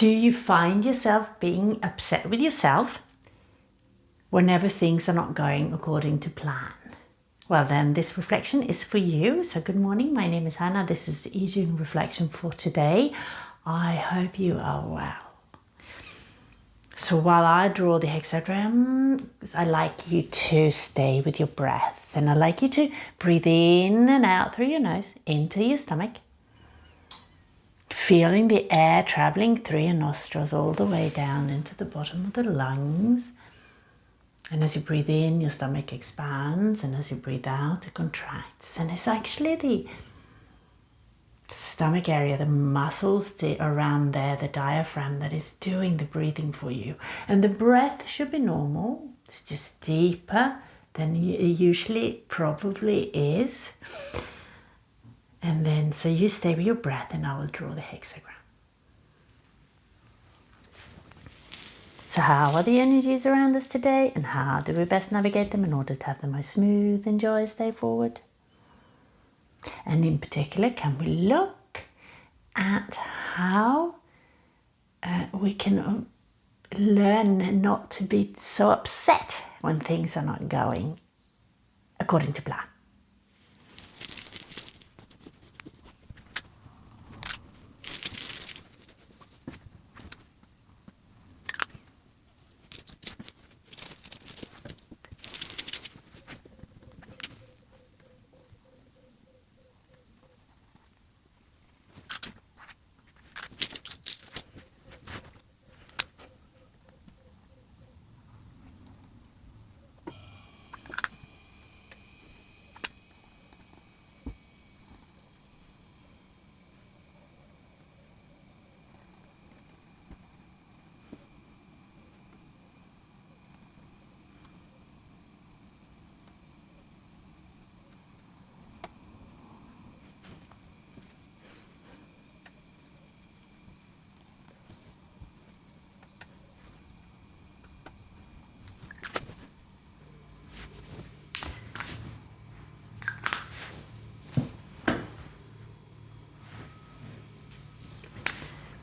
Do you find yourself being upset with yourself whenever things are not going according to plan? Well, then this reflection is for you. So good morning, my name is Hannah. This is the I Ching reflection for today. I hope you are well. So while I draw the hexagram, I like you to stay with your breath, and I like you to breathe in and out through your nose into your stomach, feeling the air traveling through your nostrils all the way down into the bottom of the lungs. And as you breathe in, your stomach expands, and as you breathe out, it contracts. And it's actually the stomach area, the muscles around there, the diaphragm, that is doing the breathing for you. And the breath should be normal. It's just deeper than it usually probably is. And then, so you stay with your breath, and I will draw the hexagram. So how are the energies around us today, and how do we best navigate them in order to have the most smooth and joyous day forward? And in particular, can we look at how we can learn not to be so upset when things are not going according to plan?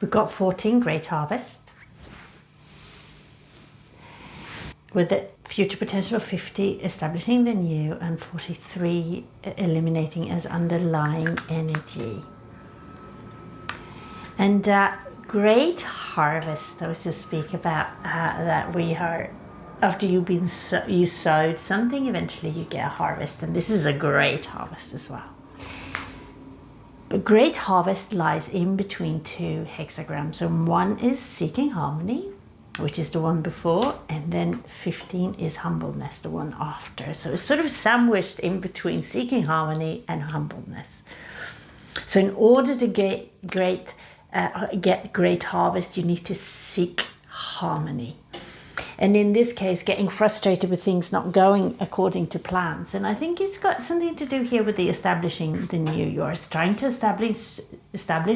We've got 14 great harvests with a future potential of 50 establishing the new and 43 eliminating as underlying energy. And great harvest, I was to speak about that we are, after you sowed something, eventually you get a harvest, and this is a great harvest as well. But great harvest lies in between two hexagrams. And one is Seeking Harmony, which is the one before, and then 15 is Humbleness, the one after. So it's sort of sandwiched in between Seeking Harmony and Humbleness. So in order to get great harvest, you need to seek harmony. And in this case, getting frustrated with things not going according to plans. And I think it's got something to do here with the establishing the new. You're trying to establish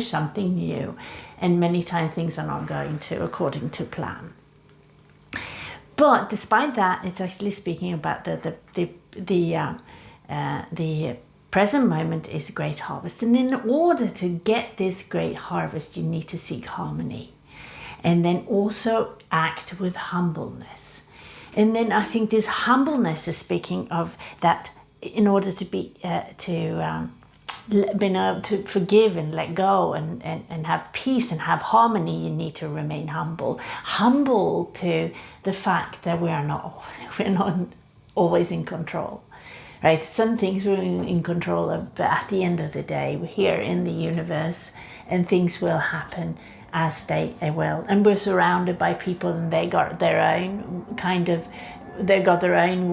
something new, and many times things are not going according to plan. But despite that, it's actually speaking about the present moment is a great harvest. And in order to get this great harvest, you need to seek harmony. And then also act with humbleness. And then I think this humbleness is speaking of that in order to be being able to forgive and let go and have peace and have harmony, you need to remain humble. Humble to the fact that we're not always in control. Right? Some things we're in control of, but at the end of the day, we're here in the universe, and things will happen as they will. And we're surrounded by people, and they got their own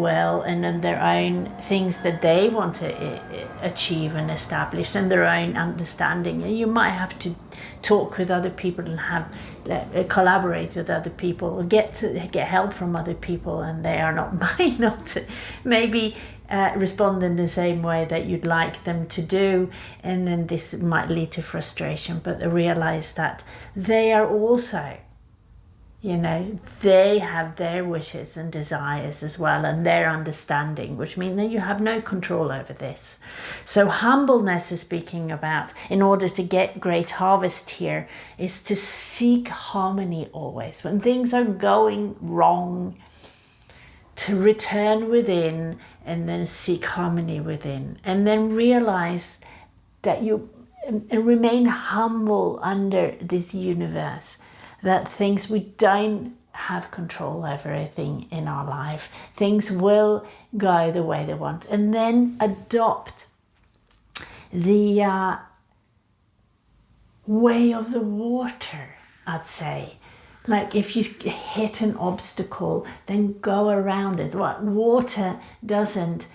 will and their own things that they want to achieve and establish, and their own understanding. And you might have to talk with other people and have collaborate with other people, or get help from other people, and they are might not maybe respond in the same way that you'd like them to do, and then this might lead to frustration. But realize that they are also You know, they have their wishes and desires as well, and their understanding, which means that you have no control over this. So humbleness is speaking about, in order to get great harvest here, is to seek harmony always. When things are going wrong, to return within and then seek harmony within. And then realize that you remain humble under this universe. That things we don't have control over everything in our life. Things will go the way they want. And then adopt the way of the water, I'd say. Like if you hit an obstacle, then go around it. Water doesn't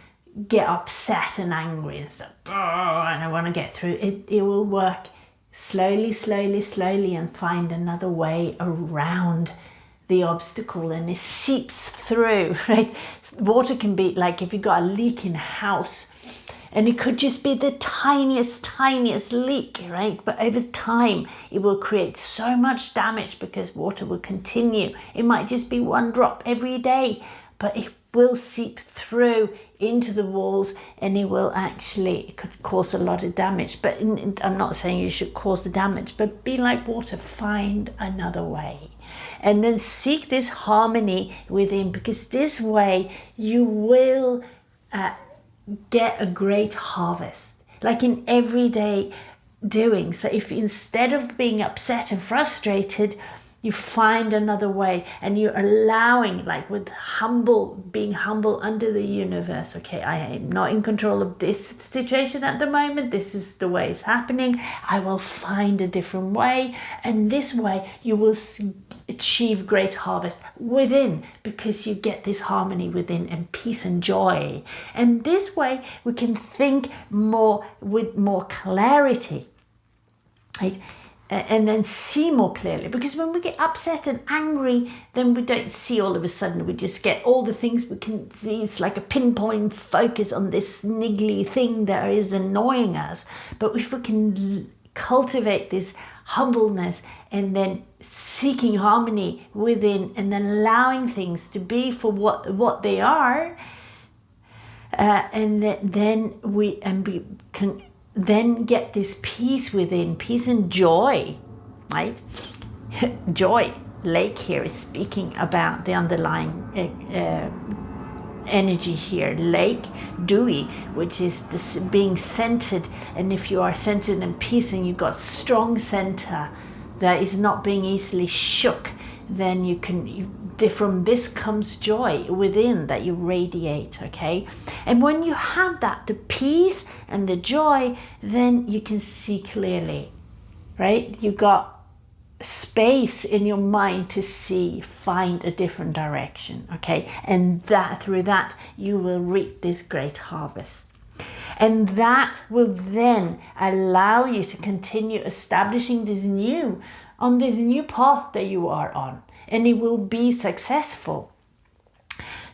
get upset and angry and stuff, and I want to get through. It will work slowly, slowly, slowly, and find another way around the obstacle, and it seeps through, right? Water can be like if you've got a leak in a house, and it could just be the tiniest leak, right? But over time, it will create so much damage because water will continue. It might just be one drop every day, but it will seep through into the walls, and it could cause a lot of damage. But I'm not saying you should cause the damage, but be like water, find another way. And then seek this harmony within, because this way you will get a great harvest, like in everyday doing. So if instead of being upset and frustrated, you find another way, and you're allowing, like with being humble under the universe. Okay, I am not in control of this situation at the moment. This is the way it's happening. I will find a different way. And this way you will achieve great harvest within, because you get this harmony within and peace and joy. And this way we can think more with more clarity, right? And then see more clearly, because when we get upset and angry, then we don't see all of a sudden. We just get all the things we can see. It's like a pinpoint focus on this niggly thing that is annoying us. But if we can cultivate this humbleness and then seeking harmony within, and then allowing things to be for what they are, and then we can then get this peace within, peace and joy, right? Joy, lake here is speaking about the underlying energy here. Lake, dewy, which is this being centered. And if you are centered in peace and you've got strong center that is not being easily shook, then from this comes joy within that you radiate, okay? And when you have that, the peace and the joy, then you can see clearly, right? You got space in your mind to find a different direction, okay? And that through that, you will reap this great harvest. And that will then allow you to continue establishing this new path that you are on, and it will be successful.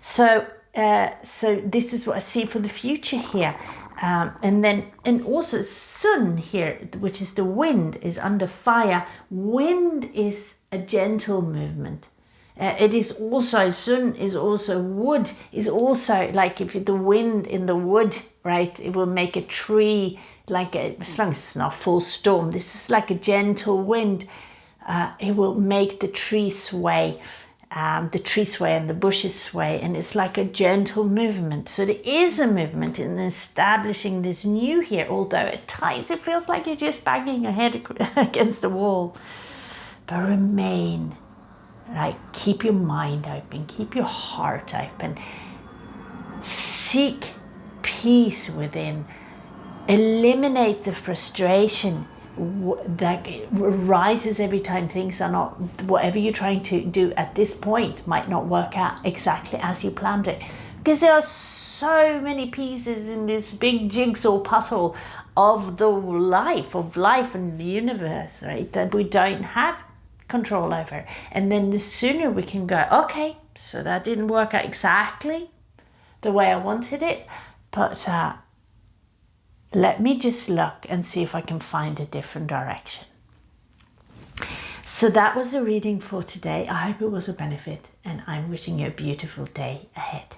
So this is what I see for the future here. And also sun here, which is the wind, is under fire. Wind is a gentle movement. It is also, sun is also wood, is also like if the wind in the wood, right, it will make a tree, as long as it's not full storm, this is like a gentle wind. It will make the tree sway, and the bushes sway, and it's like a gentle movement. So there is a movement in establishing this new here, although at times it feels like you're just banging your head against the wall. But remain, right? Keep your mind open, keep your heart open. Seek peace within. Eliminate the frustration that arises every time things are not, whatever you're trying to do at this point might not work out exactly as you planned it, because there are so many pieces in this big jigsaw puzzle of life and the universe, right, that we don't have control over. And then the sooner we can go, okay, so that didn't work out exactly the way I wanted it, but let me just look and see if I can find a different direction. So that was the reading for today. I hope it was a benefit, and I'm wishing you a beautiful day ahead.